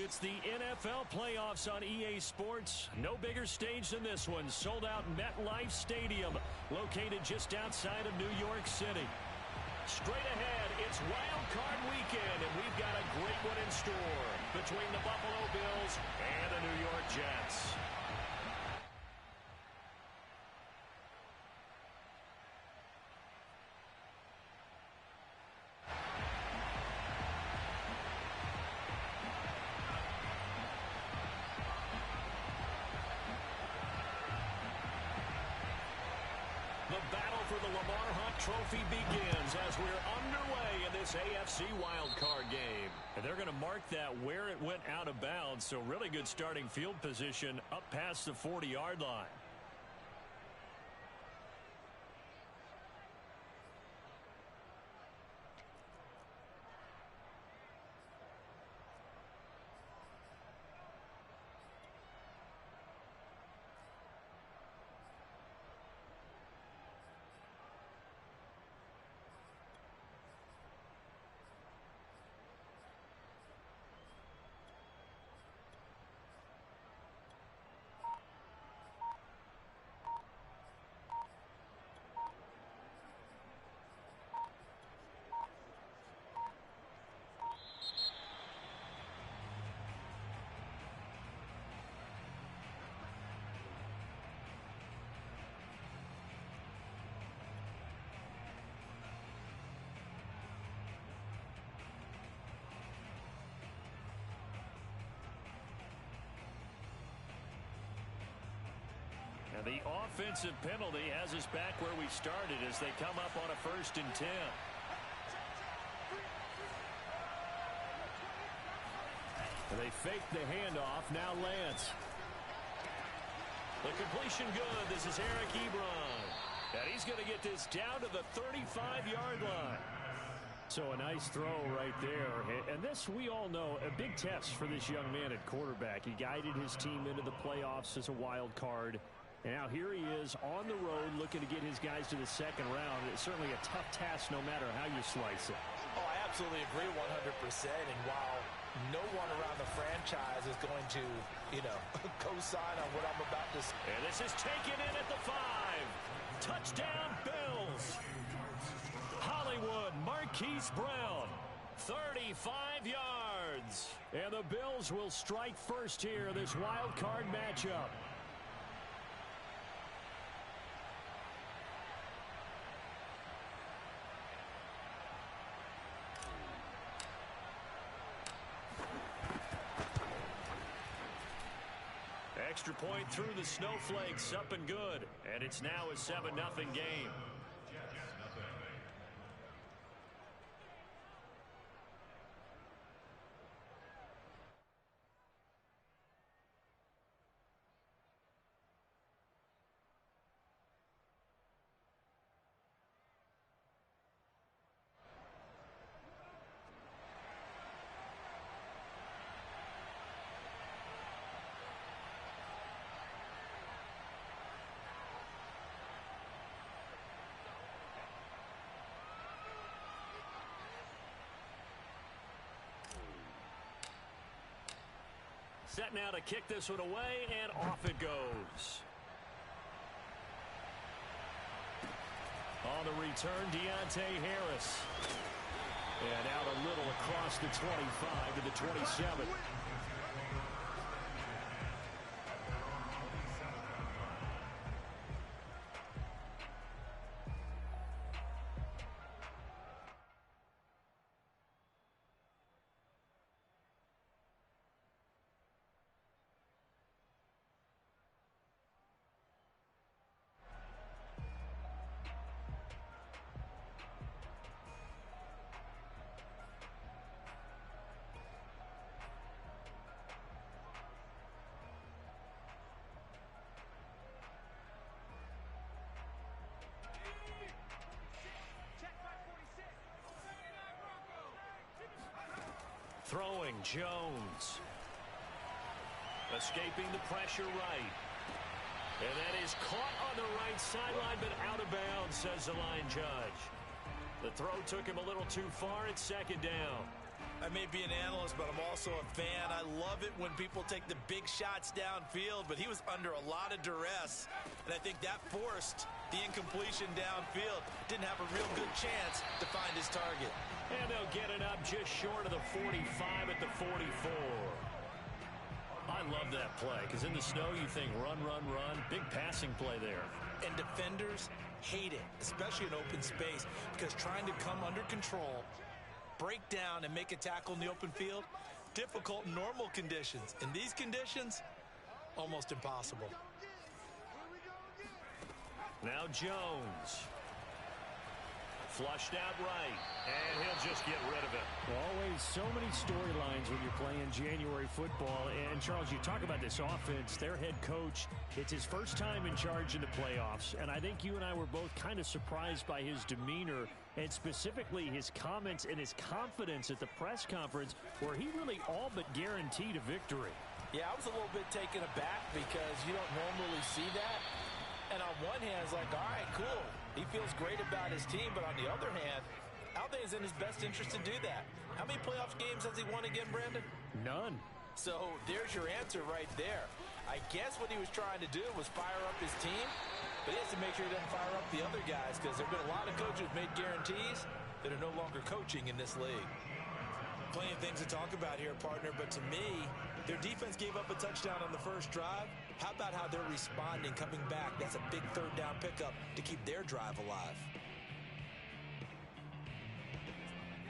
It's the NFL playoffs on EA Sports. No bigger stage than this one. Sold out MetLife Stadium, located just outside of New York City. Straight ahead, it's Wild Card Weekend, and we've got a great one in store between the Buffalo Bills and the New York Jets. Trophy begins as we're underway in this AFC wildcard game. And they're going to mark that where it went out of bounds, so really good starting field position up past the 40-yard line. And the offensive penalty has us back where we started as they come up on a 1st and 10. And they fake the handoff. Now Lance. The completion good. This is Eric Ebron. And he's going to get this down to the 35-yard line. So a nice throw right there. And this, we all know, a big test for this young man at quarterback. He guided his team into the playoffs as a wild card. And now here he is on the road looking to get his guys to the second round. It's certainly a tough task no matter how you slice it. Oh, I absolutely agree 100%. And while no one around the franchise is going to, co-sign on what I'm about to say. And this is taken in at the 5. Touchdown, Bills. Hollywood, Marquise Brown, 35 yards. And the Bills will strike first here, this wild card matchup. Extra point through the snowflakes, up and good. And it's now a 7-0 game. Set now to kick this one away, and off it goes. On the return, Deontay Harris. And out a little across the 25 to the 27. Throwing, Jones. Escaping the pressure right. And that is caught on the right sideline, but out of bounds, says the line judge. The throw took him a little too far. It's 2nd down. I may be an analyst, but I'm also a fan. I love it when people take the big shots downfield, but he was under a lot of duress, and I think that forced the incompletion downfield. Didn't have a real good chance to find his target. And they'll get it up just short of the 45 at the 44. I love that play, because in the snow you think run, run, run. Big passing play there. And defenders hate it, especially in open space, because trying to come under control, break down, and make a tackle in the open field, difficult in normal conditions. In these conditions, almost impossible. Now Jones. Flushed out right, and he'll just get rid of it. Always so many storylines when you're playing January football. And, Charles, you talk about this offense, their head coach, it's his first time in charge in the playoffs. And I think you and I were both kind of surprised by his demeanor and specifically his comments and his confidence at the press conference where he really all but guaranteed a victory. Yeah, I was a little bit taken aback because you don't normally see that. And on one hand, it's like, all right, cool. He feels great about his team, but on the other hand, I don't think it's in his best interest to do that. How many playoff games has he won again, Brandon? None. So there's your answer right there. I guess what he was trying to do was fire up his team, but he has to make sure he doesn't fire up the other guys because there have been a lot of coaches who've made guarantees that are no longer coaching in this league. Plenty of things to talk about here, partner, but to me, their defense gave up a touchdown on the first drive. How about how they're responding, coming back? That's a big third down pickup to keep their drive alive.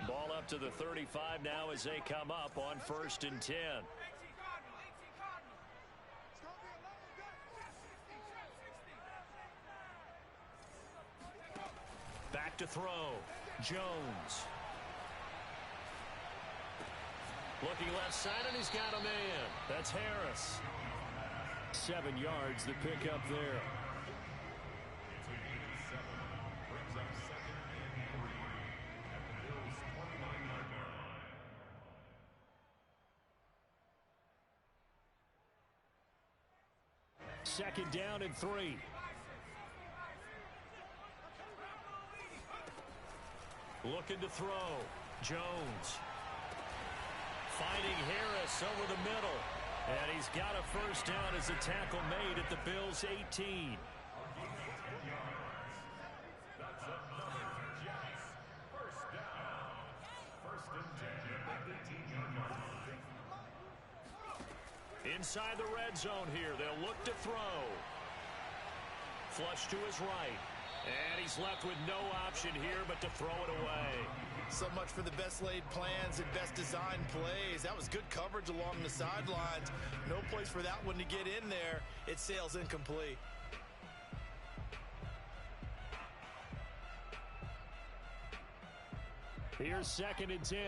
Ball up to the 35 now as they come up on 1st and 10. Back to throw. Jones. Looking left side, and he's got a man. That's Harris. 7 yards, the pickup there. Second down and 3. Looking to throw. Jones. Finding Harris over the middle. And he's got a first down as a tackle made at the Bills' 18. Inside the red zone here. They'll look to throw. Flush to his right. And he's left with no option here but to throw it away. So much for the best laid plans and best designed plays. That was good coverage along the sidelines. No place for that one to get in there. It sails incomplete. Here's 2nd and 10.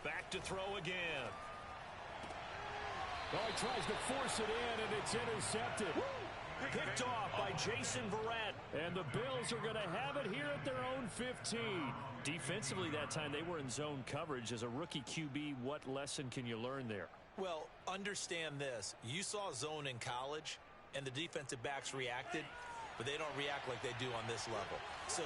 Back to throw again. Oh, he tries to force it in, and it's intercepted. Picked off by Jason Verrett. And the Bills are going to have it here at their own 15. Defensively that time, they were in zone coverage. As a rookie QB, what lesson can you learn there? Well, understand this. You saw zone in college, and the defensive backs reacted, but they don't react like they do on this level. So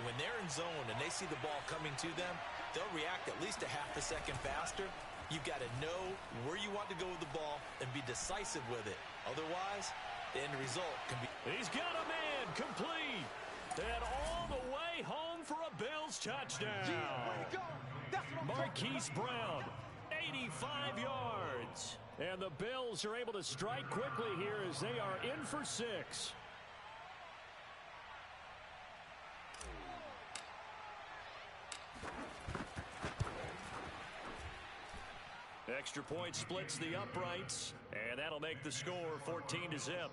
when they're in zone and they see the ball coming to them, they'll react at least a half a second faster. You've got to know where you want to go with the ball and be decisive with it. Otherwise, the end result can be... He's got a man complete. And all the way home for a Bills touchdown. Marquise Brown, 85 yards. And the Bills are able to strike quickly here as they are in for 6. Extra point splits the uprights, and that'll make the score 14-0.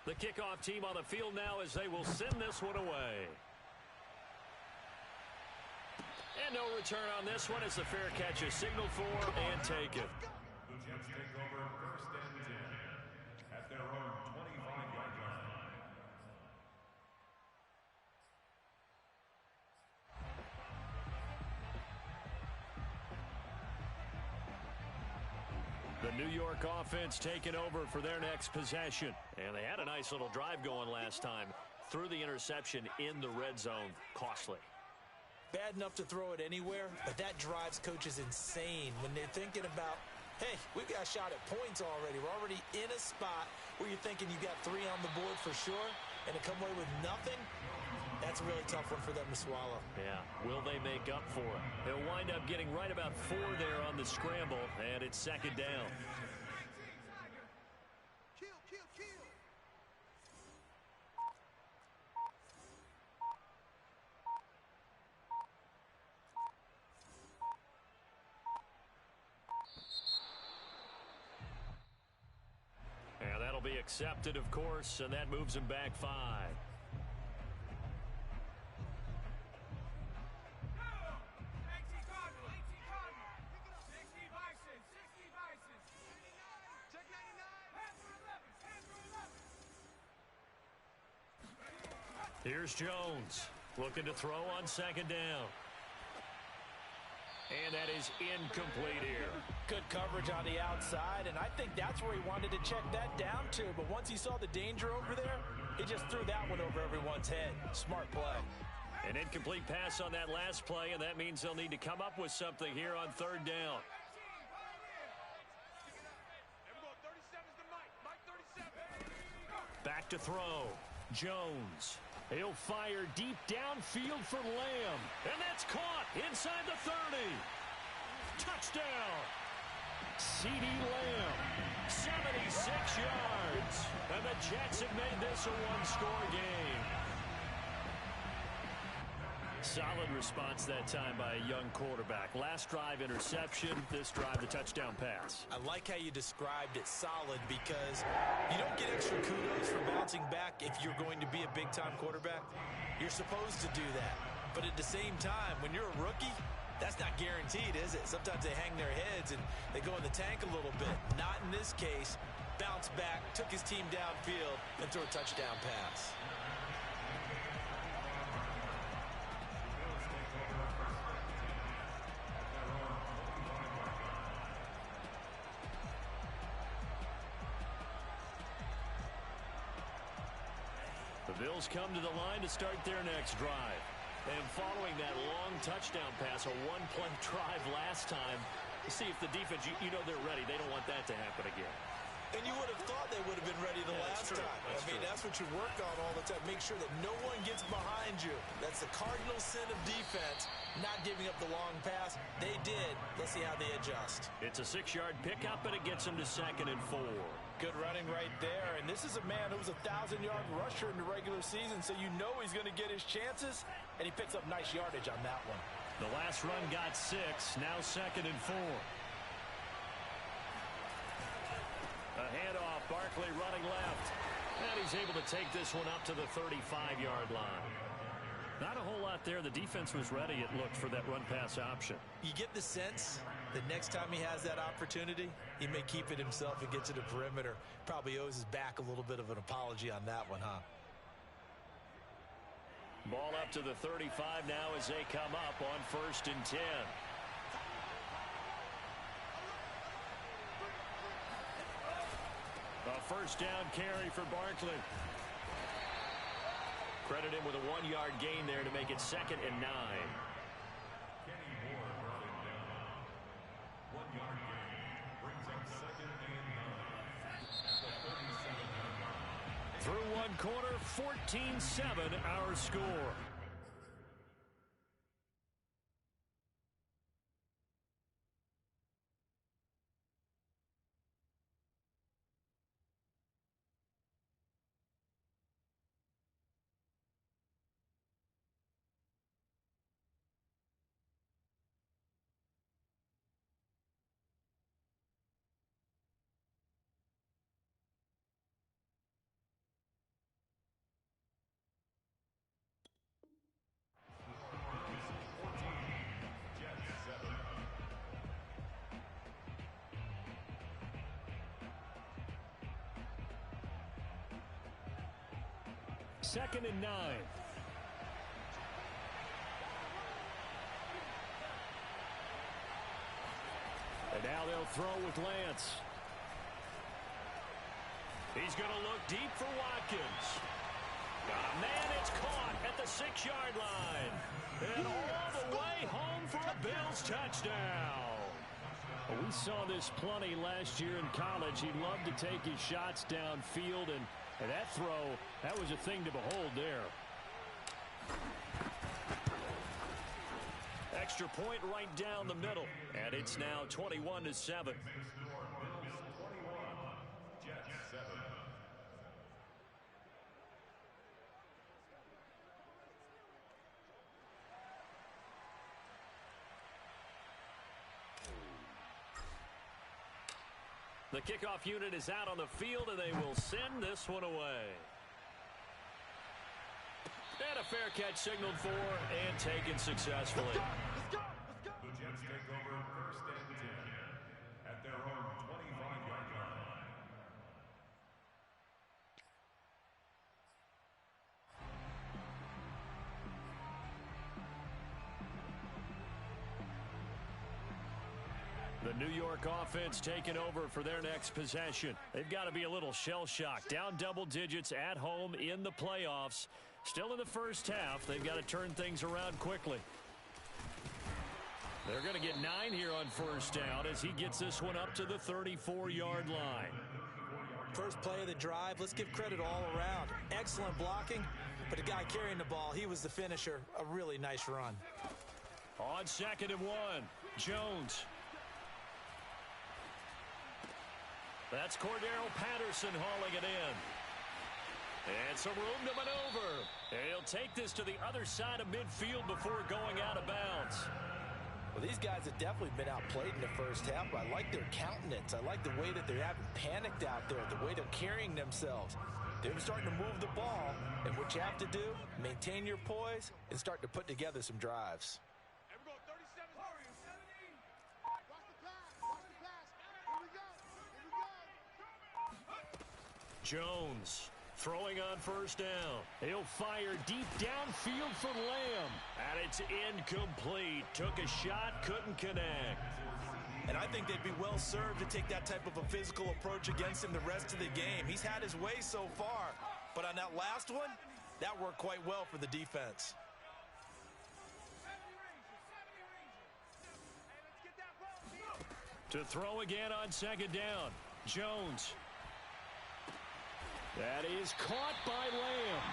The kickoff team on the field now as they will send this one away. And no return on this one as the fair catch is signaled for and taken. The Jets take over 1st and 10 at their own 25-yard line. The New York offense taking over for their next possession. And they had a nice little drive going last time. Threw the interception in the red zone. Costly. Bad enough to throw it anywhere, but that drives coaches insane when they're thinking about, hey, we've got a shot at points already. We're already in a spot where you're thinking you got 3 on the board for sure, and to come away with nothing, that's a really tough one for them to swallow. Yeah, will they make up for it? They'll wind up getting right about 4 there on the scramble, and it's 2nd down. And that'll be accepted, of course, and that moves him back 5. Here's Jones looking to throw on 2nd down. And that is incomplete here. Good coverage on the outside, and I think that's where he wanted to check that down to. But once he saw the danger over there, he just threw that one over everyone's head. Smart play. An incomplete pass on that last play, and that means they'll need to come up with something here on 3rd down. Back to throw. Jones. He'll fire deep downfield for Lamb. And that's caught inside the 30. Touchdown. C.D. Lamb. 76 yards. And the Jets have made this a one-score game. Solid response that time by a young quarterback. Last drive interception. This drive the touchdown pass. I like how you described it solid because you don't get extra kudos for bouncing back if you're going to be a big-time quarterback. You're supposed to do that. But at the same time, when you're a rookie, that's not guaranteed, is it? Sometimes they hang their heads and they go in the tank a little bit. Not in this case. Bounce back, took his team downfield, and threw a touchdown pass. The Bills come to the line to start their next drive. And following that long touchdown pass, a one-play drive last time, see if the defense, you know they're ready. They don't want that to happen again. And you would have thought they would have been ready the last time. That's what you work on all the time. Make sure that no one gets behind you. That's the cardinal sin of defense, not giving up the long pass. They did. Let's see how they adjust. It's a 6-yard pickup, and it gets them to 2nd and 4. Good running right there. And this is a man who was a 1,000-yard rusher in the regular season, so you know he's going to get his chances, and he picks up nice yardage on that one. The last run got 6, now 2nd and 4. A handoff, Barkley running left. And he's able to take this one up to the 35-yard line. Not a whole lot there. The defense was ready, it looked, for that run-pass option. You get the sense that next time he has that opportunity, he may keep it himself and get to the perimeter. Probably owes his back a little bit of an apology on that one, huh? Ball up to the 35 now as they come up on 1st and 10. A 1st down carry for Barkley. Credit him with a 1-yard gain there to make it 2nd and 9. Kenny Moore brought him down. 1-yard gain brings up 2nd and 9 at the 37-yard line. Through one quarter, 14-7 our score. 2nd and 9. And now they'll throw with Lance. He's going to look deep for Watkins. Got a man, it's caught at the 6-yard line. And all the way home for a Bills touchdown. Well, we saw this plenty last year in college. He loved to take his shots downfield, and that throw, that was a thing to behold there. Extra point right down the middle. And it's now 21-7. The kickoff unit is out on the field, and they will send this one away. And a fair catch signaled for and taken successfully. Let's go. The Jets take over 1st and 10 at their own 25-yard line. The New York offense taking over for their next possession. They've got to be a little shell-shocked. Down double digits at home in the playoffs. Still in the first half. They've got to turn things around quickly. They're going to get 9 here on 1st down as he gets this one up to the 34-yard line. First play of the drive, let's give credit all around. Excellent blocking, but the guy carrying the ball, he was the finisher. A really nice run. On 2nd and 1, Jones. That's Cordero Patterson hauling it in. And some room to maneuver. And he'll take this to the other side of midfield before going out of bounds. Well, these guys have definitely been outplayed in the first half, but I like their countenance. I like the way that they haven't panicked out there, the way they're carrying themselves. They're starting to move the ball, and what you have to do, maintain your poise and start to put together some drives. Jones throwing on 1st down. He'll fire deep downfield for Lamb. And it's incomplete. Took a shot, couldn't connect. And I think they'd be well served to take that type of a physical approach against him the rest of the game. He's had his way so far. But on that last one, that worked quite well for the defense. To throw again on 2nd down. Jones. That is caught by Lamb.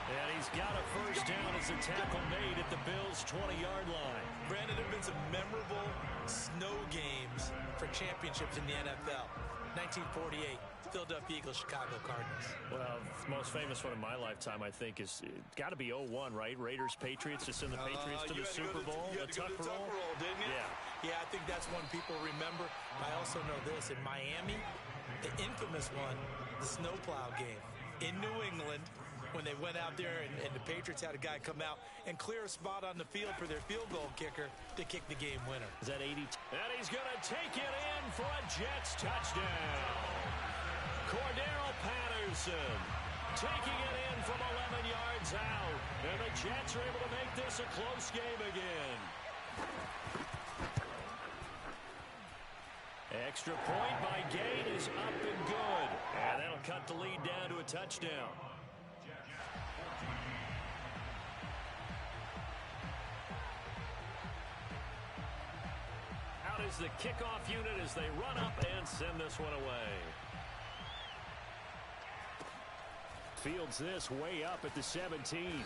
And he's got a 1st down as a tackle made at the Bills' 20-yard line. Brandon, there have been some memorable snow games for championships in the NFL. 1948, Philadelphia Eagles, Chicago Cardinals. Well, the most famous one in my lifetime, I think, is got to be 01, right? Raiders, Patriots, to send the Patriots to the Super Bowl. You had to go to the Tuck roll, didn't you? Yeah. Yeah, I think that's one people remember. I also know this. In Miami, the infamous one, the snowplow game. In New England, when they went out there and the Patriots had a guy come out and clear a spot on the field for their field goal kicker to kick the game winner. Is that 80? And he's going to take it in for a Jets touchdown. Cordero Patterson taking it in from 11 yards out. And the Jets are able to make this a close game again. Extra point by Gate is up and good. And that'll cut the lead down to a touchdown. Out is the kickoff unit as they run up and send this one away. Fields this way up at the 17.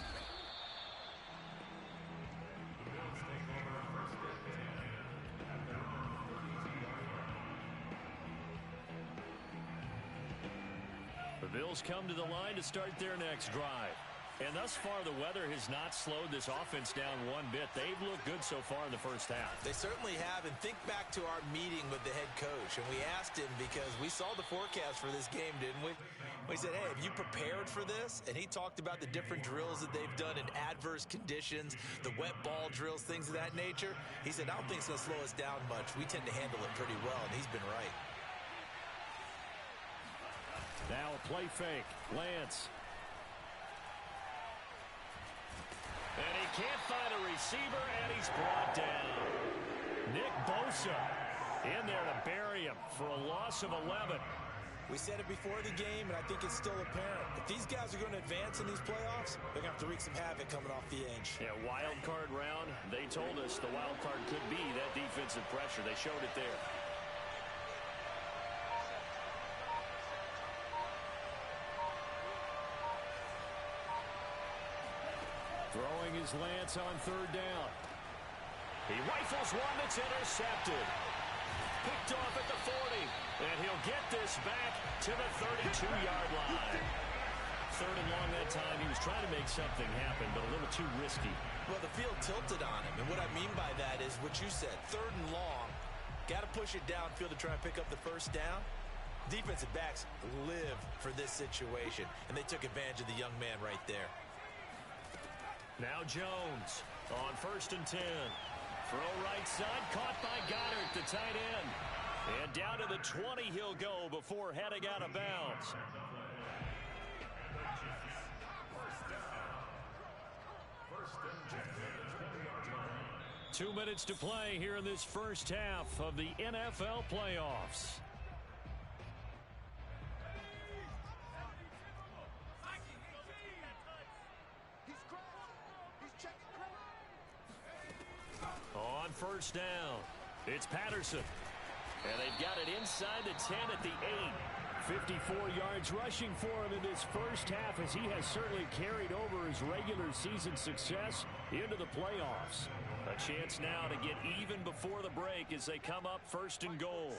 The Bills come to the line to start their next drive. And thus far, the weather has not slowed this offense down one bit. They've looked good so far in the first half. They certainly have. And think back to our meeting with the head coach. And we asked him because we saw the forecast for this game, didn't we? We said, hey, have you prepared for this? And he talked about the different drills that they've done in adverse conditions, the wet ball drills, things of that nature. He said, I don't think it's going to slow us down much. We tend to handle it pretty well, and he's been right. Now a play fake. Lance. And he can't find a receiver, and he's brought down. Nick Bosa in there to bury him for a loss of 11. We said it before the game, and I think it's still apparent. If these guys are going to advance in these playoffs, they're going to have to wreak some havoc coming off the edge. Yeah, wild card round. They told us the wild card could be that defensive pressure. They showed it there. Throwing his Lance on third down. He rifles one that's intercepted. Picked off at the 40. And he'll get this back to the 32-yard line. Third and long that time. He was trying to make something happen, but a little too risky. Well, the field tilted on him. And what I mean by that is what you said. Third and long. Got to push it downfield to try and pick up the first down. Defensive backs live for this situation. And they took advantage of the young man right there. Now Jones on 1st and 10. Throw right side, caught by Goddard, the tight end. And down to the 20 he'll go before heading out of bounds. 2 minutes to play here in this first half of the NFL playoffs. On 1st down, it's Patterson. And they've got it inside the 10 at the 8. 54 yards rushing for him in this first half, as he has certainly carried over his regular season success into the playoffs. A chance now to get even before the break as they come up 1st and goal.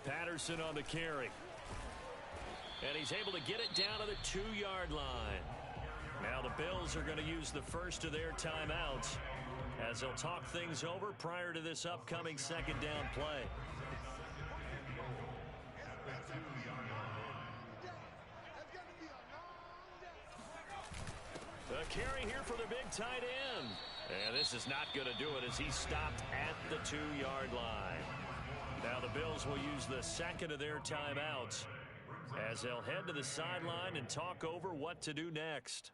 Patterson on the carry. And he's able to get it down to the 2-yard line. Now the Bills are going to use the first of their timeouts as they'll talk things over prior to this upcoming second down play. The carry here for the big tight end. And this is not going to do it as he stopped at the 2-yard line. Now the Bills will use the second of their timeouts as they'll head to the sideline and talk over what to do next.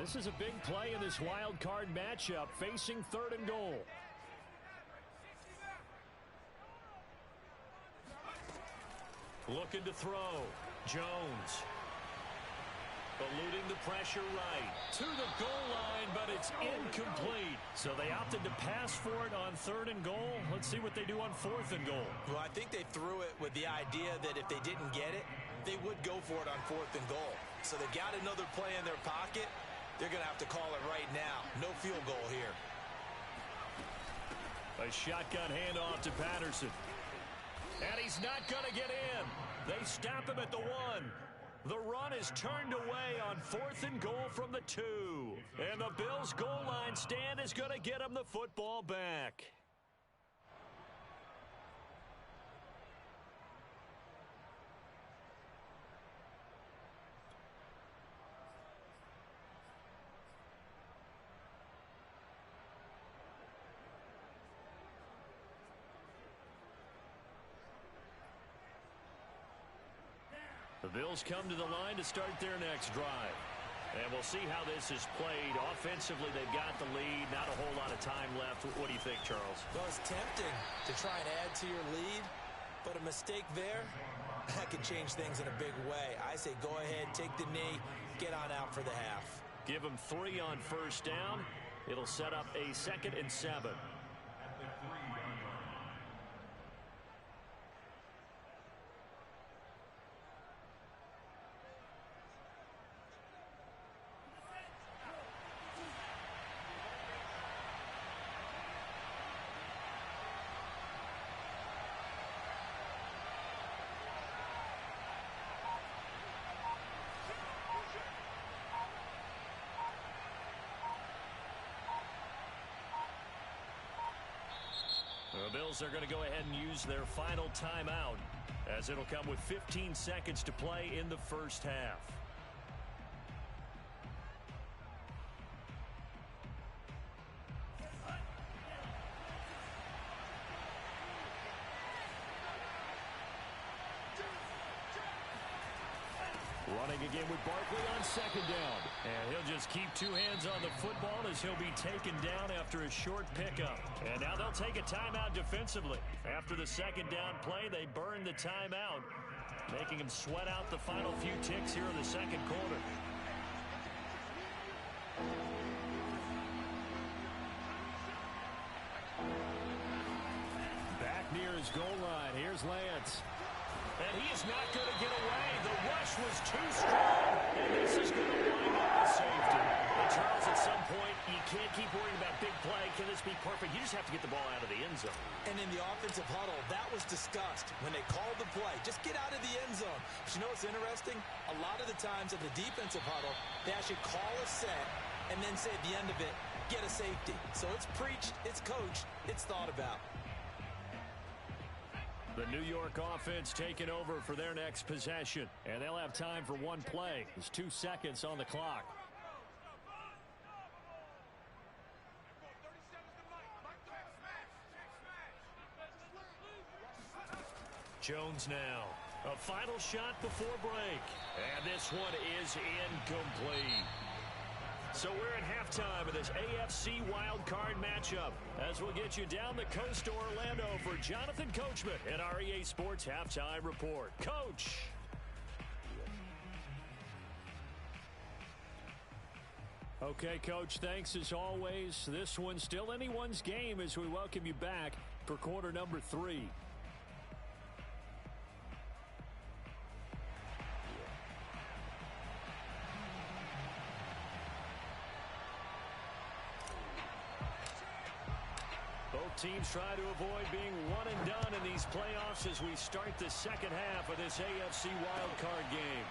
This is a big play in this wild card matchup, facing 3rd and goal. Looking to throw. Jones. Eluding the pressure right. To the goal line, but it's incomplete. So they opted to pass for it on 3rd and goal. Let's see what they do on 4th and goal. Well, I think they threw it with the idea that if they didn't get it, they would go for it on 4th and goal. So they've got another play in their pocket. They're going to have to call it right now. No field goal here. A shotgun handoff to Patterson. And he's not going to get in. They stop him at the 1. The run is turned away on 4th and goal from the 2. And the Bills' goal line stand is going to get them the football back. The Bills come to the line to start their next drive. And we'll see how this is played. Offensively, they've got the lead. Not a whole lot of time left. What do you think, Charles? Well, it's tempting to try and add to your lead, but a mistake there, that could change things in a big way. I say go ahead, take the knee, get on out for the half. Give them 3 on 1st down. It'll set up a 2nd and 7. The Bills are going to go ahead and use their final timeout as it'll come with 15 seconds to play in the first half. Running again with Barkley on second down. And he'll just keep two hands on the football as he'll be taken down after a short pickup. And now they'll take a timeout defensively. After the second down play, they burn the timeout, making him sweat out the final few ticks here in the second quarter. Back near his goal line. Here's Lance. And he is not going to get away. The rush was too strong. And this is going to wind up the safety. And Charles, at some point, you can't keep worrying about big play. Can this be perfect? You just have to get the ball out of the end zone. And in the offensive huddle, that was discussed when they called the play. Just get out of the end zone. But you know what's interesting? A lot of the times in the defensive huddle, they actually call a set and then say at the end of it, get a safety. So it's preached, it's coached, it's thought about. The New York offense taking over for their next possession. And they'll have time for one play. There's 2 seconds on the clock. Jones now. A final shot before break. And this one is incomplete. So we're at halftime of this AFC wildcard matchup as we'll get you down the coast to Orlando for Jonathan Coachman at our EA Sports Halftime Report. Coach. Okay, Coach, thanks as always. This one's still anyone's game as we welcome you back for quarter number 3. Both teams try to avoid being one and done in these playoffs as we start the second half of this AFC wildcard game.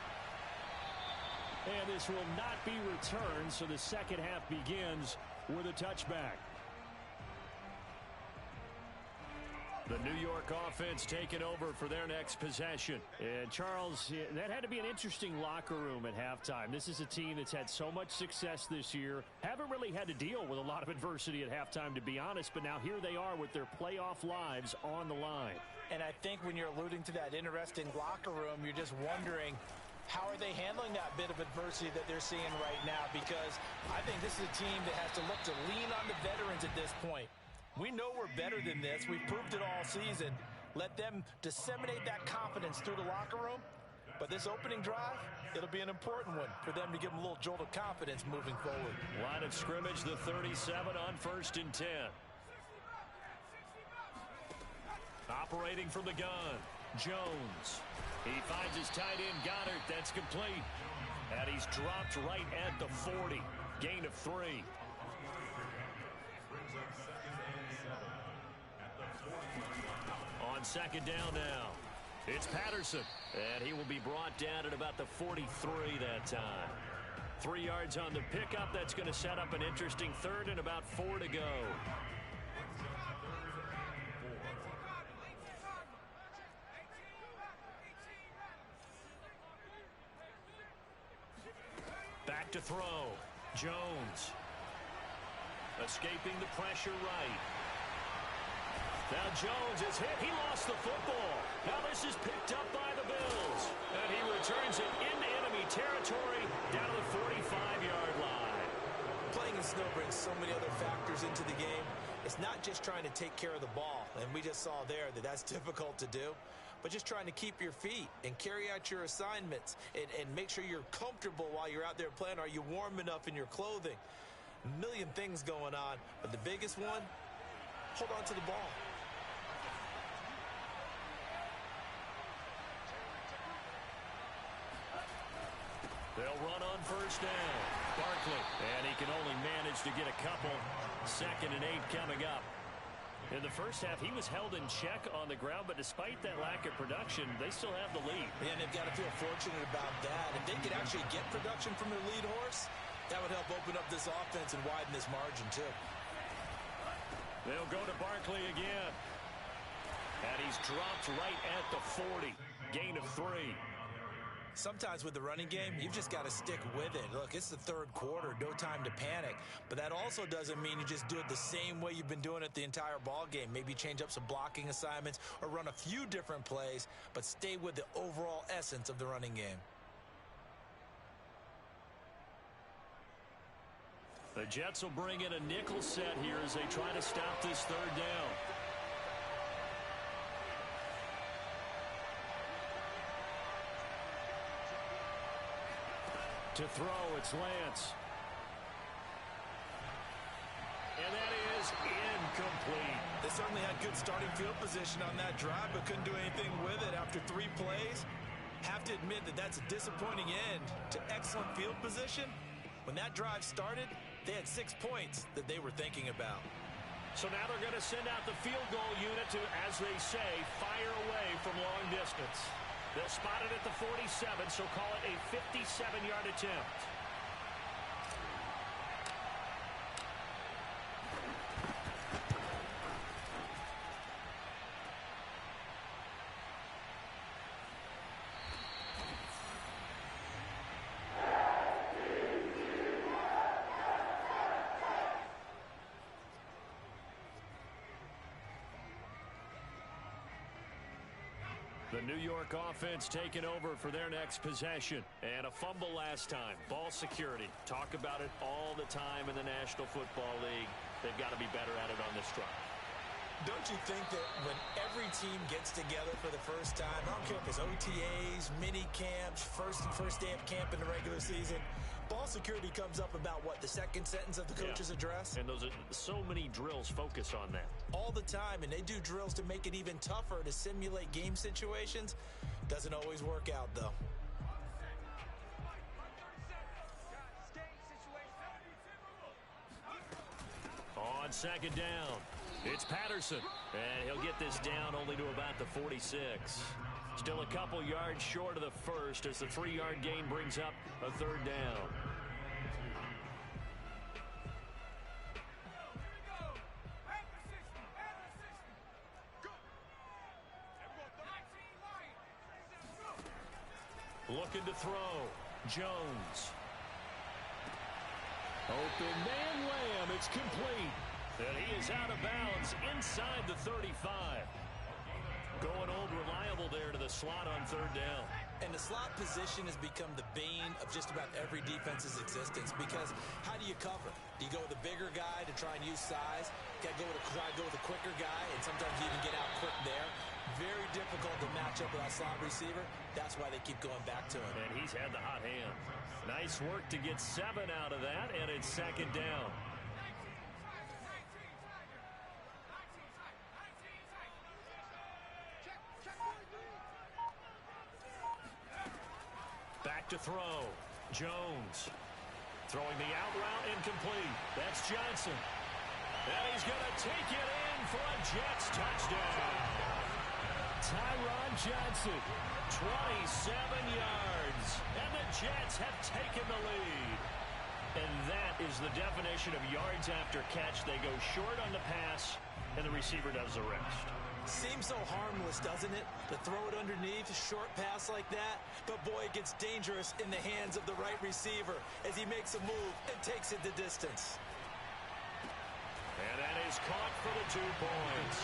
And this will not be returned, so the second half begins with a touchback. The New York offense taking over for their next possession. And Charles, that had to be an interesting locker room at halftime. This is a team that's had so much success this year. Haven't really had to deal with a lot of adversity at halftime, to be honest. But now here they are with their playoff lives on the line. And I think when you're alluding to that interesting locker room, you're just wondering, how are they handling that bit of adversity that they're seeing right now? Because I think this is a team that has to look to lean on the veterans at this point. We know we're better than this. We've proved it all season. Let them disseminate that confidence through the locker room. But this opening drive, it'll be an important one for them to give them a little jolt of confidence moving forward. Line of scrimmage, the 37 on 1st and 10. Operating from the gun, Jones. He finds his tight end, Goddard. That's complete. And he's dropped right at the 40. Gain of 3. On second down now, it's Patterson. And he will be brought down at about the 43 that time. 3 yards on the pickup. That's going to set up an interesting third and about 4 to go. Back to throw. Jones. Escaping the pressure right. Now Jones is hit. He lost the football. Now this is picked up by the Bills. And he returns it into enemy territory down to the 45-yard line. Playing in snow brings so many other factors into the game. It's not just trying to take care of the ball. And we just saw there that that's difficult to do. But just trying to keep your feet and carry out your assignments and make sure you're comfortable while you're out there playing. Are you warm enough in your clothing? A million things going on. But the biggest one, hold on to the ball. They'll run on first down. Barkley. And he can only manage to get a couple. 2nd and 8 coming up. In the first half, he was held in check on the ground, but despite that lack of production, they still have the lead. And they've got to feel fortunate about that. If they could actually get production from their lead horse, that would help open up this offense and widen this margin, too. They'll go to Barkley again. And he's dropped right at the 40. Gain of 3. Sometimes with the running game, you've just got to stick with it. Look, it's the third quarter, no time to panic. But that also doesn't mean you just do it the same way you've been doing it the entire ball game. Maybe change up some blocking assignments or run a few different plays, but stay with the overall essence of the running game. The Jets will bring in a nickel set here as they try to stop this third down. To throw, it's Lance. And that is incomplete. They certainly had good starting field position on that drive, but couldn't do anything with it after 3 plays. Have to admit that that's a disappointing end to excellent field position. When that drive started, they had 6 points that they were thinking about. So now they're going to send out the field goal unit to, as they say, fire away from long distance. They'll spot it at the 47, so call it a 57-yard attempt. The New York offense taking over for their next possession. And a fumble last time. Ball security. Talk about it all the time in the National Football League. They've got to be better at it on this drive. Don't you think that when every team gets together for the first time, I don't care if it's OTAs, mini camps, first day of camp in the regular season, ball security comes up about what, the second sentence of the coach's address? And those are so many drills focus on that. All the time, and they do drills to make it even tougher to simulate game situations. Doesn't always work out, though. On second down, it's Patterson. And he'll get this down only to about the 46. Still a couple yards short of the first as the 3-yard gain brings up a third down. Looking to throw. Jones. Open man Lamb. It's complete. And he is out of bounds inside the 35. Going old reliable there to the slot on third down. And the slot position has become the bane of just about every defense's existence, because how do you cover? Do you go with a bigger guy to try and use size? Got to try to go with a quicker guy, and sometimes you even get out quick there. Very difficult to match up with that slot receiver. That's why they keep going back to him. And he's had the hot hand. Nice work to get 7 out of that, and it's second down. Back to throw. Jones. Throwing the out route incomplete. That's Johnson. And he's going to take it in for a Jets touchdown. Tyron Johnson, 27 yards. And the Jets have taken the lead. And that is the definition of yards after catch. They go short on the pass, and the receiver does the rest. Seems so harmless, doesn't it? To throw it underneath, a short pass like that. But boy, it gets dangerous in the hands of the right receiver as he makes a move and takes it the distance. And that is caught for the 2 points.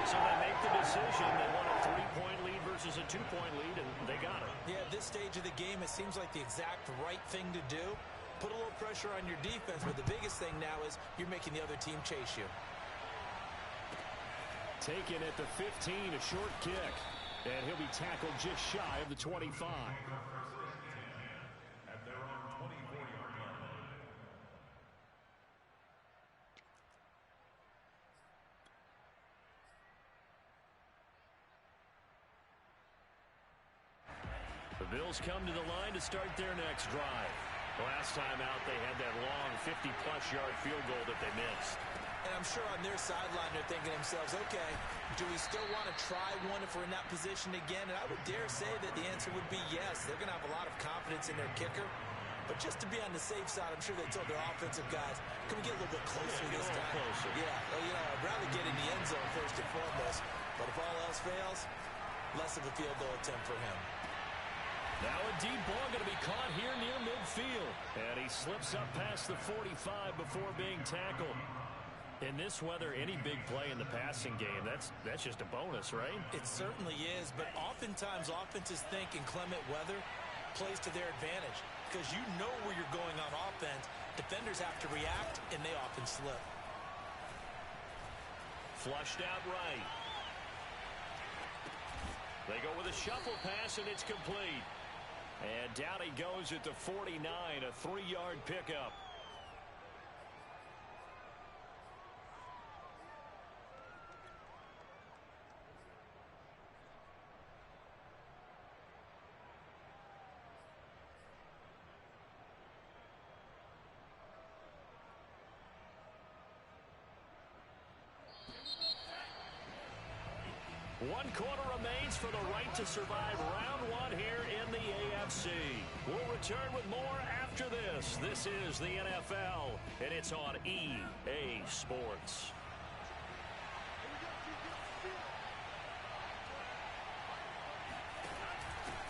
So they make the decision. They want a 3-point lead versus a 2-point lead, and they got it. Yeah, at this stage of the game, it seems like the exact right thing to do. Put a little pressure on your defense, but the biggest thing now is you're making the other team chase you. Taken at the 15, a short kick. And he'll be tackled just shy of the 25. At their own 24-yard line. The Bills come to the line to start their next drive. Last time out, they had that long 50-plus yard field goal that they missed. And I'm sure on their sideline they're thinking to themselves, okay, do we still want to try one if we're in that position again? And I would dare say that the answer would be yes. They're going to have a lot of confidence in their kicker. But just to be on the safe side, I'm sure they told their offensive guys, can we get a little bit closer this time? Closer. Yeah, well, you know, I'd rather get in the end zone first and foremost. But if all else fails, less of a field goal attempt for him. Now a deep ball going to be caught here near midfield. And he slips up past the 45 before being tackled. In this weather, any big play in the passing game, that's just a bonus, right? It certainly is, but oftentimes offenses think inclement weather plays to their advantage because you know where you're going on offense. Defenders have to react, and they often slip. Flushed out right. They go with a shuffle pass, and it's complete. And down he goes at the 49, a 3-yard pickup. One quarter remains for the right to survive round one here in the AFC. We'll return with more after this. This is the NFL, and it's on EA Sports.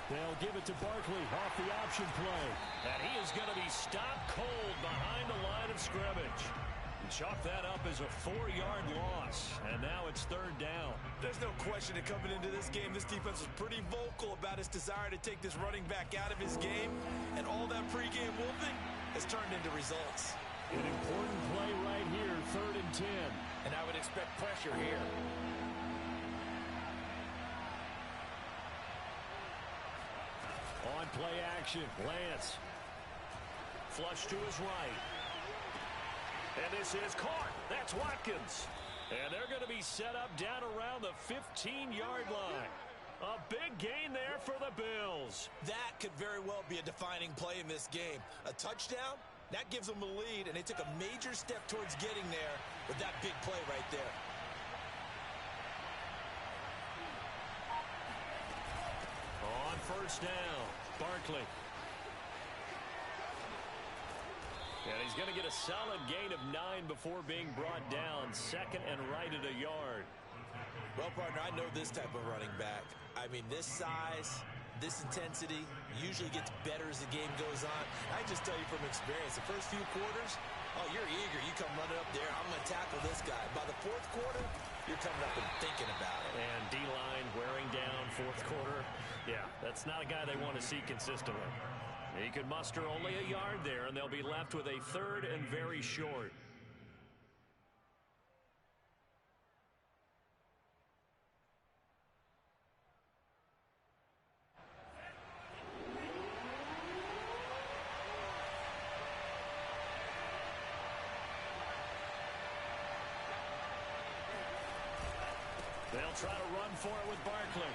They'll give it to Barkley off the option play. And he is going to be stopped cold behind the line of scrimmage. Chalk that up as a 4-yard loss, and now it's 3rd down. There's no question that coming into this game, this defense was pretty vocal about its desire to take this running back out of his game, and all that pregame wolfing has turned into results. An important play right here, 3rd and 10. And I would expect pressure here. On play action, Lance. Flush to his right. And this is caught. That's Watkins. And they're going to be set up down around the 15-yard line. A big gain there for the Bills. That could very well be a defining play in this game. A touchdown, that gives them a lead, and they took a major step towards getting there with that big play right there. On 1st down, Barkley. And he's going to get a solid gain of 9 before being brought down. 2nd and right at a yard. Well, partner, I know this type of running back. I mean, this size, this intensity usually gets better as the game goes on. I just tell you from experience, the first few quarters, oh, you're eager. You come running up there. I'm going to tackle this guy. By the 4th quarter, you're coming up and thinking about it. And D-line wearing down 4th quarter. Yeah, that's not a guy they want to see consistently. He could muster only a yard there, and they'll be left with a 3rd and very short. They'll try to run for it with Barkley.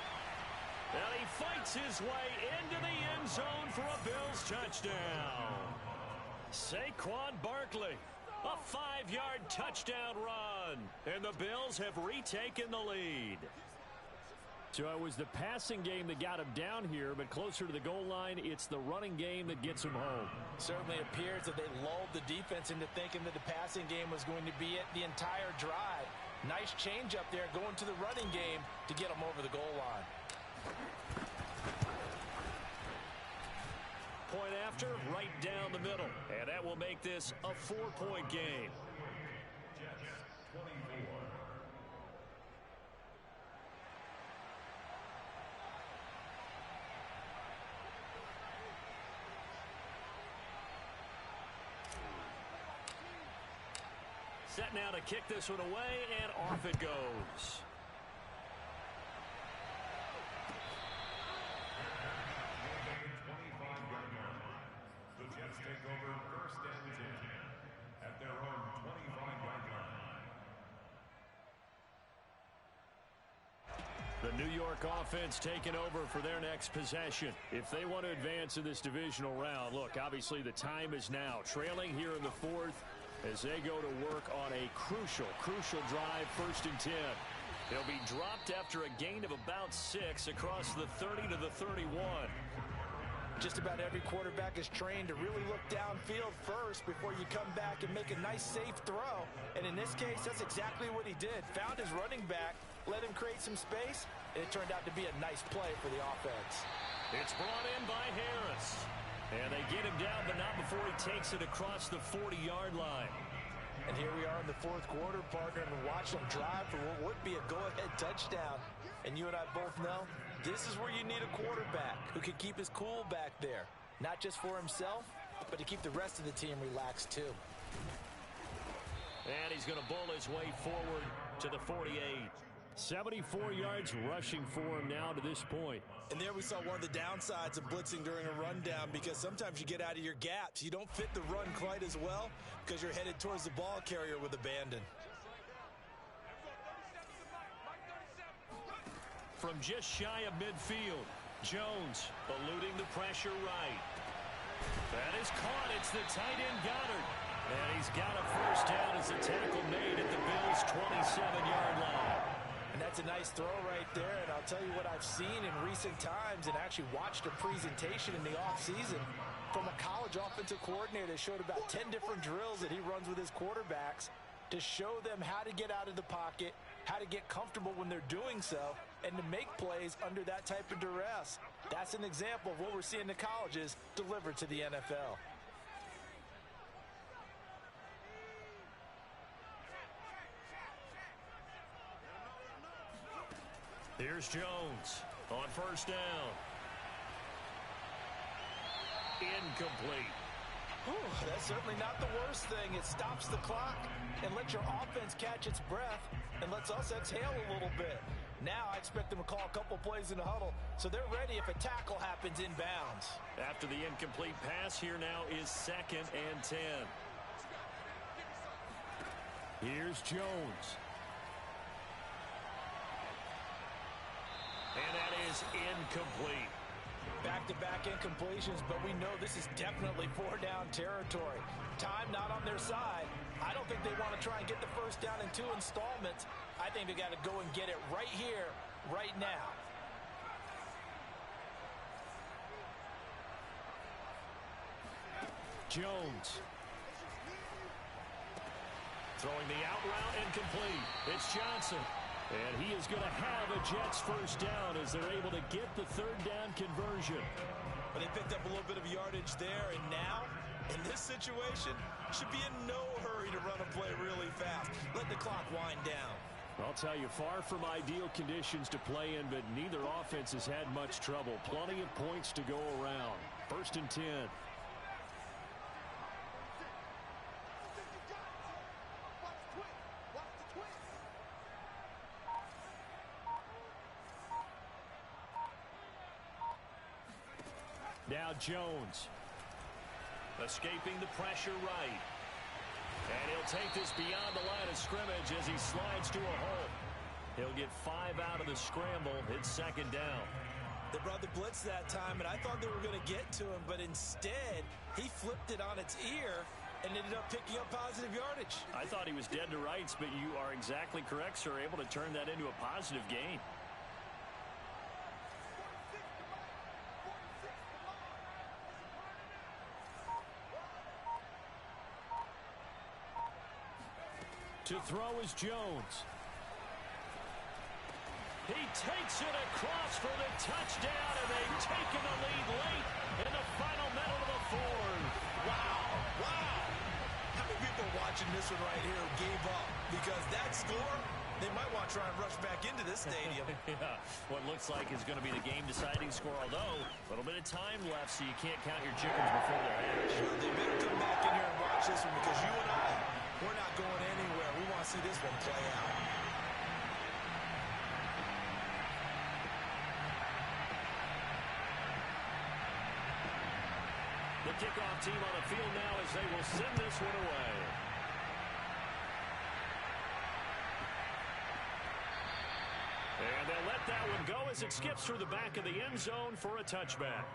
And he fights his way into the end zone for a Bills touchdown. Saquon Barkley, a 5-yard touchdown run. And the Bills have retaken the lead. So it was the passing game that got him down here, but closer to the goal line, it's the running game that gets him home. Certainly appears that they lulled the defense into thinking that the passing game was going to be it the entire drive. Nice change up there going to the running game to get them over the goal line. Point after, right down the middle. And that will make this a 4-point game. Jets 24. Set now to kick this one away, and off it goes. The Jets take over 1st and 10 at their own 25-yard line. The New York offense taking over for their next possession. If they want to advance in this divisional round, look, obviously the time is now. Trailing here in the 4th as they go to work on a crucial drive, 1st and 10. They'll be dropped after a gain of about 6 across the 30 to the 31. Just about every quarterback is trained to really look downfield first before you come back and make a nice, safe throw. And in this case, that's exactly what he did. Found his running back, let him create some space, and it turned out to be a nice play for the offense. It's brought in by Harris. And they get him down, but not before he takes it across the 40-yard line. And here we are in the fourth quarter, partner, and watch them drive for what would be a go-ahead touchdown. And you and I both know this is where you need a quarterback who can keep his cool back there. Not just for himself, but to keep the rest of the team relaxed too. And he's going to bull his way forward to the 48. 74 yards rushing for him now to this point. And there we saw one of the downsides of blitzing during a rundown, because sometimes you get out of your gaps. You don't fit the run quite as well because you're headed towards the ball carrier with abandon. From just shy of midfield, Jones eluding the pressure right. That is caught. It's the tight end Goddard. And he's got a first down as the tackle made at the Bills' 27-yard line. And that's a nice throw right there. And I'll tell you what I've seen in recent times and actually watched a presentation in the offseason from a college offensive coordinator that showed about 10 different drills that he runs with his quarterbacks to show them how to get out of the pocket, how to get comfortable when they're doing so, and to make plays under that type of duress. That's an example of what we're seeing in the colleges delivered to the NFL. Here's Jones on first down. Incomplete. That's certainly not the worst thing. It stops the clock and lets your offense catch its breath and lets us exhale a little bit. Now I expect them to call a couple plays in the huddle so they're ready if a tackle happens inbounds. After the incomplete pass, here now is 2nd and 10. Here's Jones. And that is incomplete. Back-to-back incompletions, but we know this is definitely 4-down territory. Time not on their side. I don't think they want to try and get the first down in 2 installments. I think they got to go and get it right here, right now. Jones. Throwing the out route incomplete. It's Johnson. And he is going to have a Jets first down as they're able to get the 3rd down conversion. But they picked up a little bit of yardage there, and now, in this situation, should be in no hurry to run a play really fast. Let the clock wind down. I'll tell you, far from ideal conditions to play in, but neither offense has had much trouble. Plenty of points to go around. 1st and 10. Now Jones. Escaping the pressure right. And he'll take this beyond the line of scrimmage as he slides to a hole. He'll get 5 out of the scramble. It's 2nd down. They brought the blitz that time, and I thought they were going to get to him, but instead, he flipped it on its ear and ended up picking up positive yardage. I thought he was dead to rights, but you are exactly correct, sir. Able to turn that into a positive gain. To throw is Jones. He takes it across for the touchdown, and they've taken the lead late in the final minute of the 4th. Wow, wow. How many people watching this one right here gave up? Because that score, they might want to try and rush back into this stadium. Yeah, what looks like is going to be the game-deciding score, although a little bit of time left, so you can't count your chickens before they're hatched. Well, they better come back in here and watch this one, because you and I, we're not going anywhere. We want to see this one play out. The kickoff team on the field now as they will send this one away. And they'll let that one go as it skips through the back of the end zone for a touchback.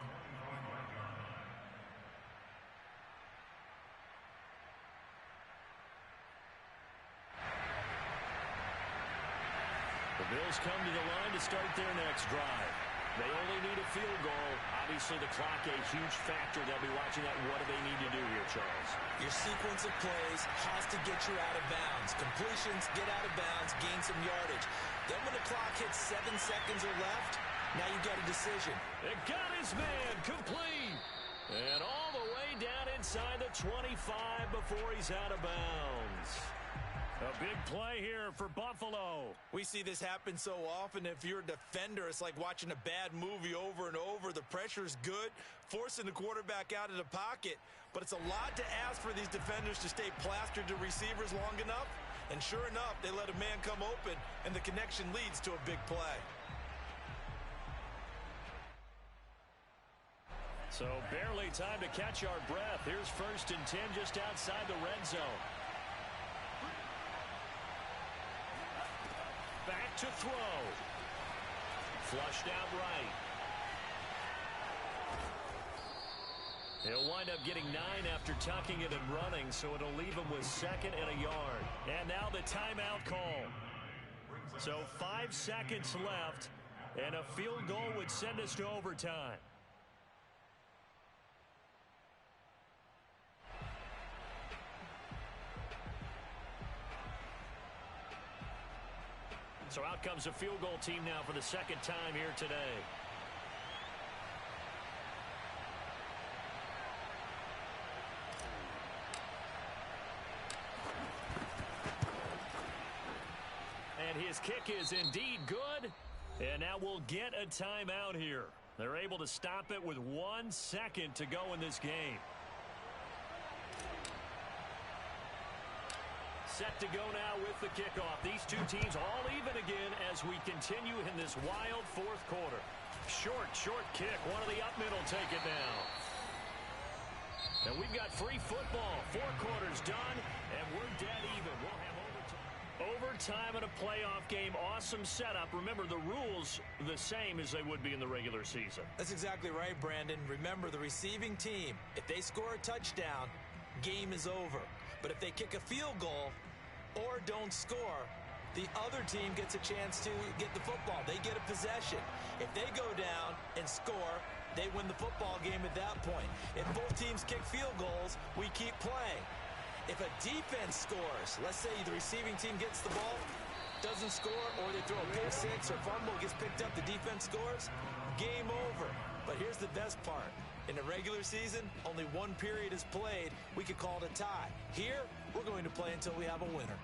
The Bills come to the line to start their next drive. They only need a field goal. Obviously, the clock a huge factor. They'll be watching that. What do they need to do here, Charles? Your sequence of plays has to get you out of bounds. Completions, get out of bounds, gain some yardage. Then when the clock hits 7 seconds or left, now you got a decision. It got his man complete. And all the way down inside the 25 before he's out of bounds. A big play here for Buffalo. We see this happen so often. If you're a defender, it's like watching a bad movie over and over. The pressure's good, forcing the quarterback out of the pocket. But it's a lot to ask for these defenders to stay plastered to receivers long enough. And sure enough, they let a man come open, and the connection leads to a big play. So barely time to catch our breath. Here's 1st and 10 just outside the red zone. Back to throw. Flushed out right. He'll wind up getting 9 after tucking it and running, so it'll leave him with 2nd and a yard. And now the timeout call. So 5 seconds left, and a field goal would send us to overtime. So out comes a field goal team now for the 2nd time here today. And his kick is indeed good. And now we'll get a timeout here. They're able to stop it with 1 second to go in this game. Set to go now with the kickoff. These two teams all even again as we continue in this wild 4th quarter. Short kick. One of the up middle take it now. And we've got free football. 4 quarters done, and we're dead even. We'll have overtime in a playoff game. Awesome setup. Remember, the rules the same as they would be in the regular season. That's exactly right, Brandon. Remember, the receiving team, if they score a touchdown, game is over. But if they kick a field goal or don't score, the other team gets a chance to get the football. They get a possession. If they go down and score, they win the football game at that point. If both teams kick field goals, we keep playing. If a defense scores, let's say the receiving team gets the ball, doesn't score, or they throw a pick six or fumble, gets picked up, the defense scores, game over. But here's the best part. In the regular season, only 1 period is played. We could call it a tie. Here, we're going to play until we have a winner.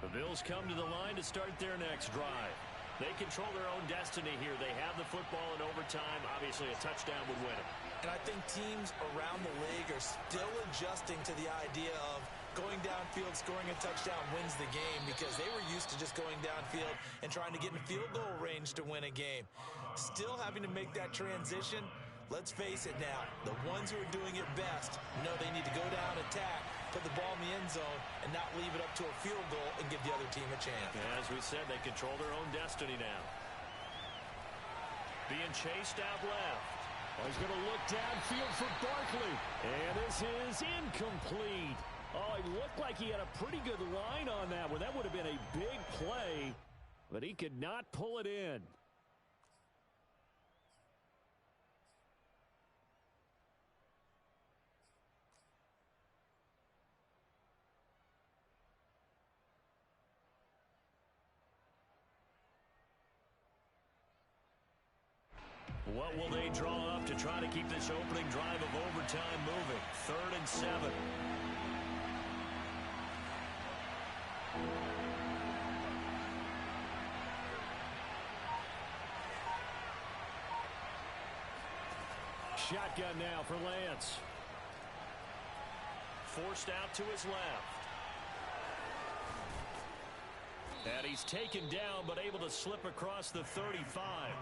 The Bills come to the line to start their next drive. They control their own destiny here. They have the football in overtime. Obviously, a touchdown would win it. And I think teams around the league are still adjusting to the idea of going downfield, scoring a touchdown wins the game, because they were used to just going downfield and trying to get in field goal range to win a game. Still having to make that transition. Let's face it now, the ones who are doing it best know they need to go down, attack, put the ball in the end zone, and not leave it up to a field goal and give the other team a chance. As we said, they control their own destiny now. Being chased out left. Oh, he's going to look downfield for Barkley. And this is incomplete. Oh, it looked like he had a pretty good line on that one. That would have been a big play, but he could not pull it in. What will they draw up to try to keep this opening drive of overtime moving? 3rd and 7. Shotgun now for Lance. Forced out to his left. And he's taken down, but able to slip across the 35.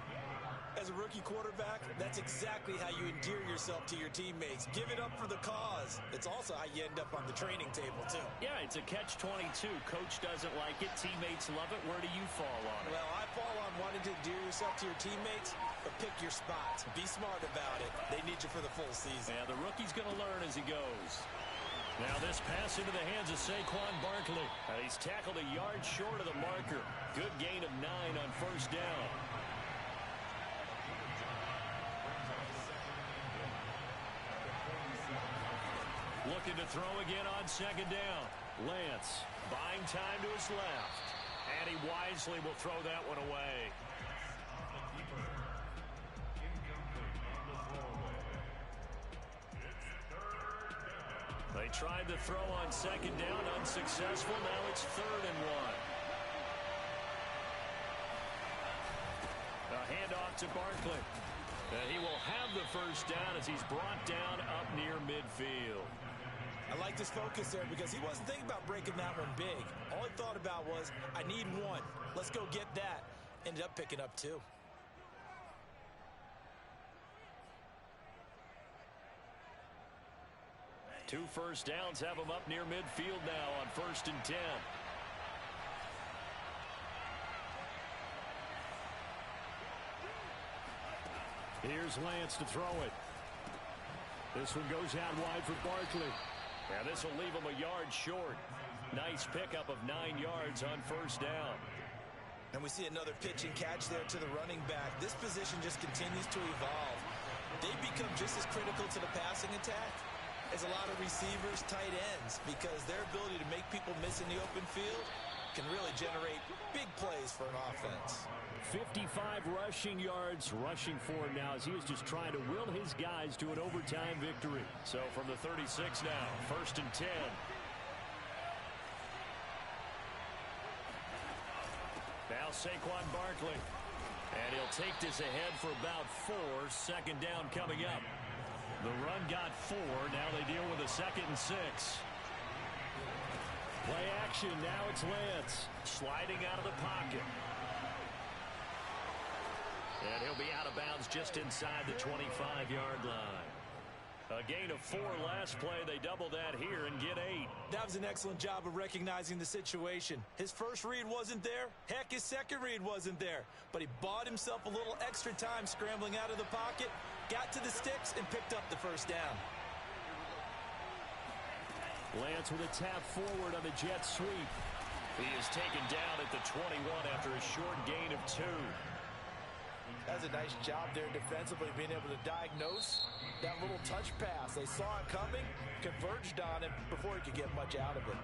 As a rookie quarterback, that's exactly how you endear yourself to your teammates. Give it up for the cause. It's also how you end up on the training table, too. Yeah, it's a catch-22. Coach doesn't like it. Teammates love it. Where do you fall on it? Well, I fall on wanting to endear yourself to your teammates, but pick your spots. Be smart about it. They need you for the full season. Yeah, the rookie's going to learn as he goes. Now this pass into the hands of Saquon Barkley. He's tackled a yard short of the marker. Good gain of 9 on first down. Looking to throw again on second down. Lance buying time to his left. And he wisely will throw that one away. They tried to throw on second down, unsuccessful. Now it's 3rd and 1. A handoff to Barkley. He will have the first down as he's brought down up near midfield. I like this focus there because he wasn't thinking about breaking that one big. All he thought about was, I need 1. Let's go get that. Ended up picking up 2. Two first downs have him up near midfield now on 1st and 10. Here's Lance to throw it. This one goes out wide for Barkley. Yeah, this will leave him a yard short. Nice pickup of 9 yards on first down. And we see another pitch and catch there to the running back. This position just continues to evolve. They become just as critical to the passing attack as a lot of receivers, tight ends, because their ability to make people miss in the open field can really generate big plays for an offense. 55 rushing yards rushing forward now as he is just trying to will his guys to an overtime victory. So from the 36 now, 1st and 10. Now Saquon Barkley. And he'll take this ahead for about 4. Second down coming up. The run got 4. Now they deal with a 2nd and 6. Play action. Now it's Lance. Sliding out of the pocket. And he'll be out of bounds just inside the 25-yard line. A gain of 4 last play. They double that here and get 8. That was an excellent job of recognizing the situation. His first read wasn't there. Heck, his second read wasn't there. But he bought himself a little extra time scrambling out of the pocket, got to the sticks, and picked up the first down. Lance with a tap forward on the jet sweep. He is taken down at the 21 after a short gain of 2. That's a nice job there defensively, being able to diagnose that little touch pass. They saw it coming, converged on it before he could get much out of it.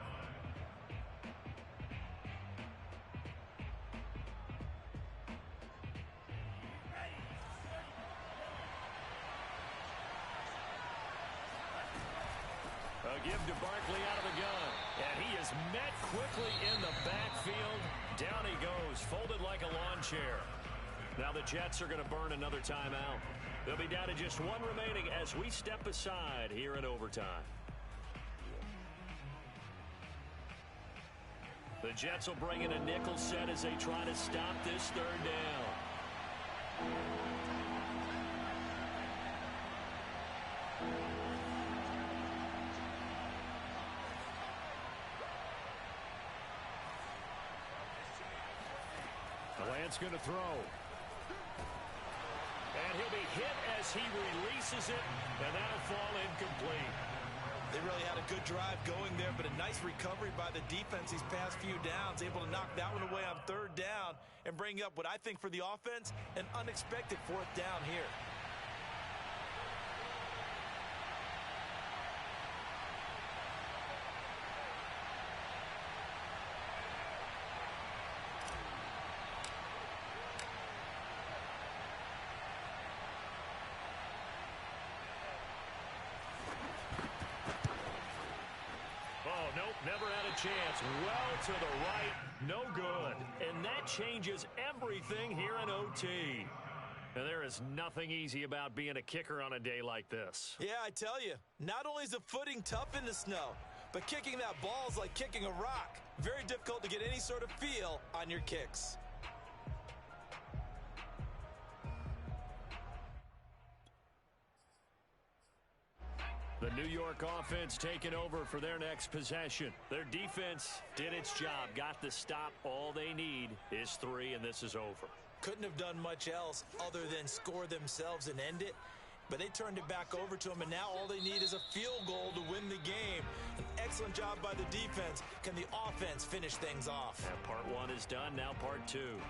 A give to Barkley out of the gun. And he is met quickly in the backfield. Down he goes, folded like a lawn chair. Now the Jets are going to burn another timeout. They'll be down to just 1 remaining as we step aside here in overtime. The Jets will bring in a nickel set as they try to stop this 3rd down. Lance going to throw. And he'll be hit as he releases it, and that'll fall incomplete. They really had a good drive going there, but a nice recovery by the defense these past few downs, able to knock that one away on 3rd down and bring up what I think for the offense, an unexpected 4th down here. Nope, never had a chance. Well to the right, no good. And that changes everything here in OT. And there is nothing easy about being a kicker on a day like this. Yeah, I tell you, not only is the footing tough in the snow, but kicking that ball is like kicking a rock. Very difficult to get any sort of feel on your kicks. The New York offense taking over for their next possession. Their defense did its job, got the stop. All they need is 3, and this is over. Couldn't have done much else other than score themselves and end it. but they turned it back over to him, and now all they need is a field goal to win the game. An excellent job by the defense. Can the offense finish things off? And part one is done, now part two.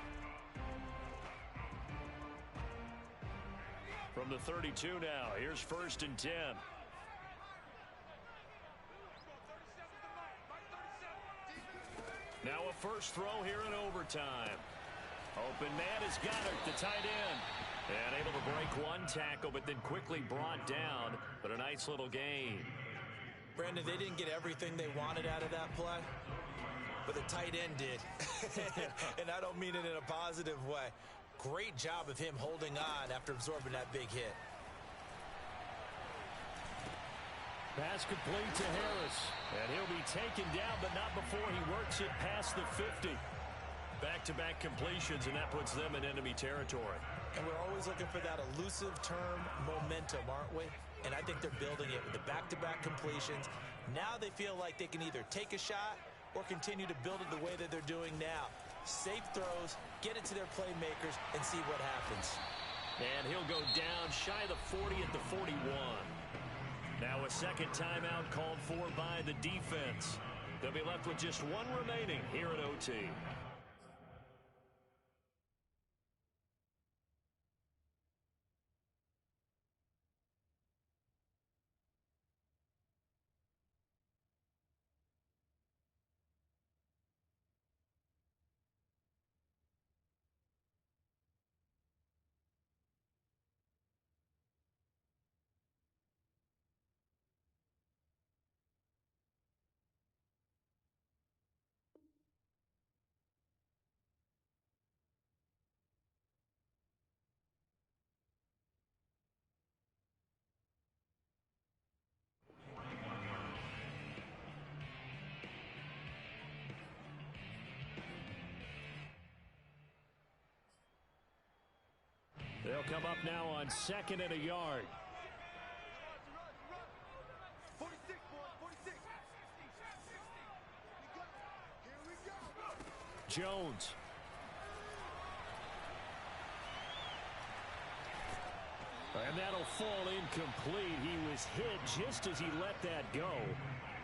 From the 32 now, here's 1st and 10. Now a first throw here in overtime. Open man has got it, the tight end. And able to break one tackle, but then quickly brought down. But a nice little gain. Brandon, they didn't get everything they wanted out of that play, but the tight end did. And I don't mean it in a positive way. Great job of him holding on after absorbing that big hit. Pass complete to Harris. And he'll be taken down, but not before he works it past the 50. Back-to-back completions, and that puts them in enemy territory. And we're always looking for that elusive term momentum, aren't we? And I think they're building it with the back-to-back completions. Now they feel like they can either take a shot or continue to build it the way that they're doing now. Safe throws, get it to their playmakers, and see what happens. And he'll go down shy of the 40 at the 41. Now a second timeout called for by the defense. They'll be left with just one remaining here at OT. They'll come up now on 2nd and a yard. 46, 46. Here we go. Jones. And that'll fall incomplete. He was hit just as he let that go.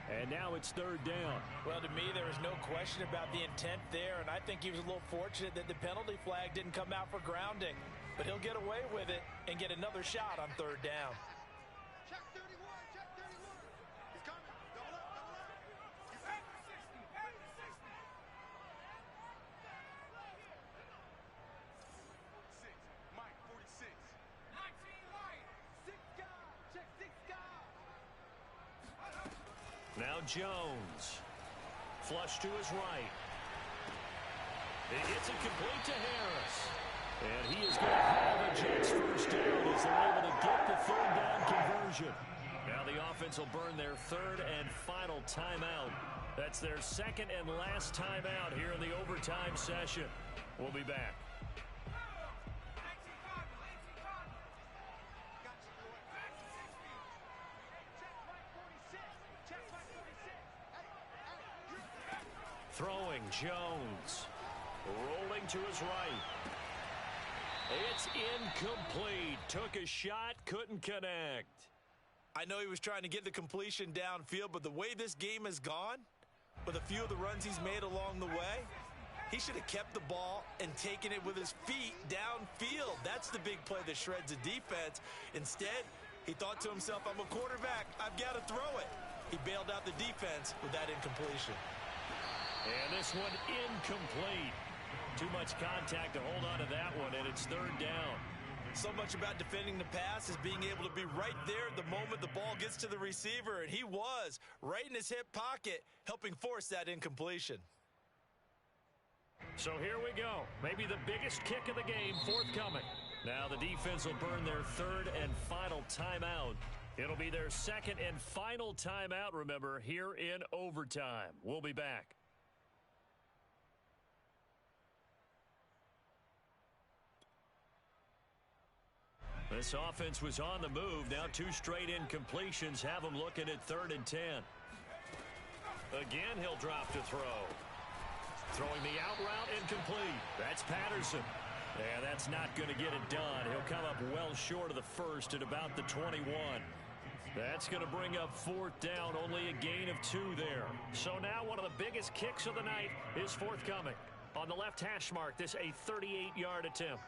And now it's 3rd down. Well, to me, there was no question about the intent there, and I think he was a little fortunate that the penalty flag didn't come out for grounding. But he'll get away with it and get another shot on 3rd down. Check 31, check 31. He's coming. Double up, double up. He's back to 60, back to 60. 46, Mike, 46. 19 White. 6 guys, check 6 guys. Now Jones. Flush to his right. It gets it complete to Harris. And he is going to have a Jets first down as they're able to get the 3rd down conversion. Now the offense will burn their 3rd and final timeout. That's their 2nd and last timeout here in the overtime session. We'll be back. Throwing Jones. Rolling to his right. It's incomplete. Took a shot, couldn't connect. I know he was trying to get the completion downfield, but the way this game has gone, with a few of the runs he's made along the way, he should have kept the ball and taken it with his feet downfield. That's the big play that shreds a defense. Instead, he thought to himself, I'm a quarterback. I've got to throw it. He bailed out the defense with that incompletion. And this one incomplete. Too much contact to hold on to that one, and it's 3rd down. So much about defending the pass is being able to be right there at the moment the ball gets to the receiver, and he was right in his hip pocket, helping force that incompletion. So here we go. Maybe the biggest kick of the game forthcoming. Now the defense will burn their 3rd and final timeout. It'll be their 2nd and final timeout, remember, here in overtime. We'll be back. This offense was on the move. Now 2 straight incompletions have them looking at 3rd and 10. Again, he'll drop to throw. Throwing the out route incomplete. That's Patterson. And that's not going to get it done. He'll come up well falls short of the first at about the 21. That's going to bring up 4th down, only a gain of 2 there. So now one of the biggest kicks of the night is forthcoming. On the left hash mark, this a 38-yard attempt.